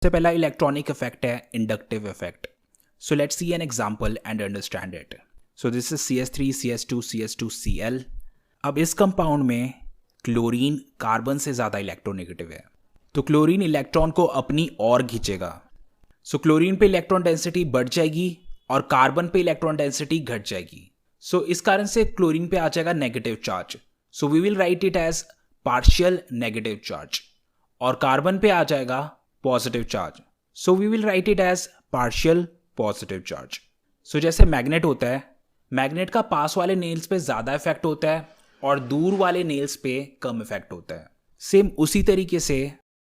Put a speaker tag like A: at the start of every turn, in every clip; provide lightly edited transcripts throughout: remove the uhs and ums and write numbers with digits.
A: सबसे पहला electronic effect है inductive effect. So let's see an example and understand it. So this is CS3 CS2 CS2 Cl. अब इस compound में chlorine carbon से ज़्यादा इलेक्ट्रोनेगेटिव है, तो क्लोरीन इलेक्ट्रॉन को अपनी ओर खींचेगा. सो क्लोरीन पे इलेक्ट्रॉन डेंसिटी बढ़ जाएगी और कार्बन पे इलेक्ट्रॉन डेंसिटी घट जाएगी. सो इस कारण से क्लोरीन पे आ जाएगा negative charge. So we will write it as partial negative charge. और कार्बन पे आ जाएगा positive charge. So we will write it as partial positive charge. So जैसे मैग्नेट होता है, मैग्नेट का पास वाले नेल्स पे ज़्यादा इफेक्ट होता है और दूर वाले नेल्स पे कम इफेक्ट होता है. सेम उसी तरीके से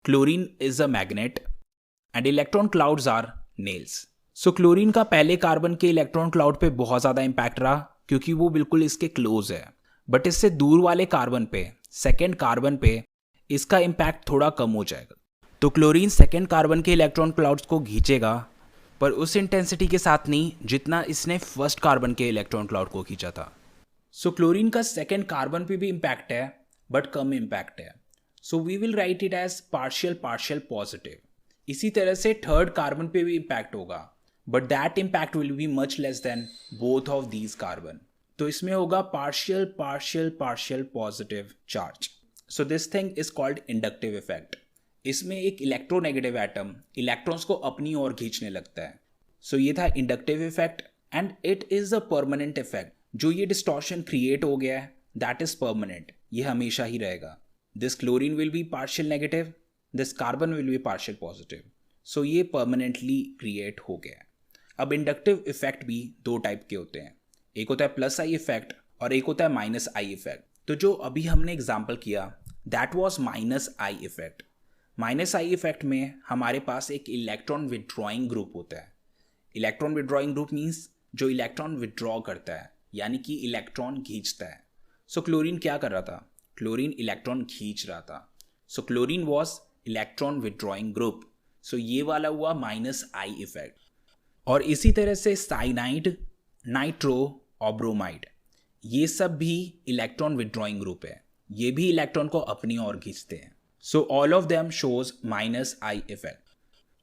A: chlorine is a magnet and electron clouds are nails. So chlorine का पहले कार्बन के इलेक्ट्रॉन क्लाउड पे बहुत ज़्यादा इम्पैक्ट रहा क्योंकि वो बिल्कुल इसके क्लोज है. बट इससे दूर वाले कार्बन पे, सेकेंड कार्बन पे इसका इम्पैक्ट थोड़ा कम हो जाएगा. तो क्लोरीन सेकेंड कार्बन के इलेक्ट्रॉन क्लाउड्स को खींचेगा, पर उस इंटेंसिटी के साथ नहीं जितना इसने फर्स्ट कार्बन के इलेक्ट्रॉन क्लाउड को खींचा था. सो क्लोरीन का सेकेंड कार्बन पे भी इम्पैक्ट है बट कम इम्पैक्ट है. So we will write it as partial partial positive. इसी तरह से थर्ड कार्बन पे भी इम्पैक्ट होगा but that impact will be much less than both of these carbon. तो इसमें होगा partial partial partial positive charge. So this thing is called inductive effect. इसमें एक इलेक्ट्रोनेगेटिव एटम इलेक्ट्रॉन्स को अपनी ओर खींचने लगता है. सो ये था inductive effect and it is a permanent effect. जो ये डिस्टॉर्शन क्रिएट हो गया है दैट इज परमानेंट, ये हमेशा ही रहेगा. This chlorine will be partial negative, this carbon will be partial positive. So ये परमानेंटली क्रिएट हो गया है. अब इंडक्टिव इफेक्ट भी दो टाइप के होते हैं. एक होता है प्लस आई इफेक्ट और एक होता है माइनस आई इफेक्ट. तो जो अभी हमने एग्जाम्पल किया that was minus I effect. Minus I effect में हमारे पास एक इलेक्ट्रॉन विड्रॉइंग ग्रुप होता है. इलेक्ट्रॉन विड्रॉइंग ग्रुप मीन्स जो इलेक्ट्रॉन विड्रॉ करता है, यानी कि इलेक्ट्रॉन खींचता है. सो क्लोरीन क्या कर रहा था? क्लोरीन इलेक्ट्रॉन खींच रहा था. So chlorine was electron withdrawing group. सो ये वाला हुआ माइनस आई इफेक्ट. और इसी तरह से साइनाइड, नाइट्रो और ब्रोमाइड, ये सब भी इलेक्ट्रॉन विड्रॉइंग ग्रुप है. ये भी इलेक्ट्रॉन को अपनी ओर खींचते हैं. So all of them shows minus I effect.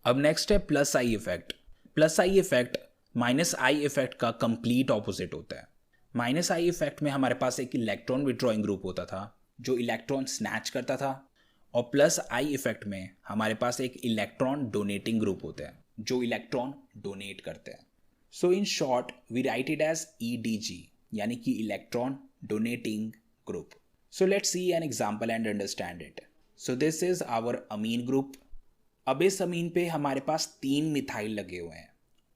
A: अब नेक्स्ट है plus I effect. Plus I effect minus I effect का कंप्लीट ऑपोजिट होता है. माइनस आई इफेक्ट में हमारे पास एक इलेक्ट्रॉन विड्रॉइंग ग्रुप होता था जो इलेक्ट्रॉन स्नैच करता था, और प्लस आई इफेक्ट में हमारे पास एक इलेक्ट्रॉन डोनेटिंग ग्रुप होता है जो इलेक्ट्रॉन डोनेट करते हैं. So in short we write it as EDG, यानी कि electron donating group. So let's see an example and understand it. So this is our amine group. अब इस अमीन पे हमारे पास 3 मिथाइल लगे हुए हैं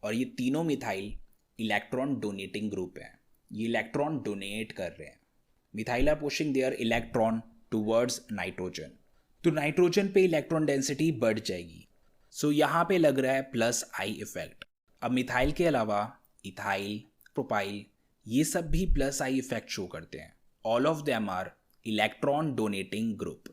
A: और ये तीनों मिथाइल इलेक्ट्रॉन डोनेटिंग ग्रुप है. ये इलेक्ट्रॉन डोनेट कर रहे हैं. Methyl are pushing their electron towards nitrogen. तो नाइट्रोजन पे इलेक्ट्रॉन डेंसिटी बढ़ जाएगी. सो यहाँ पे लग रहा है प्लस आई इफेक्ट. अब मिथाइल के अलावा इथाइल, प्रोपाइल, ये सब भी प्लस आई इफेक्ट शो करते हैं. All of them are electron donating group.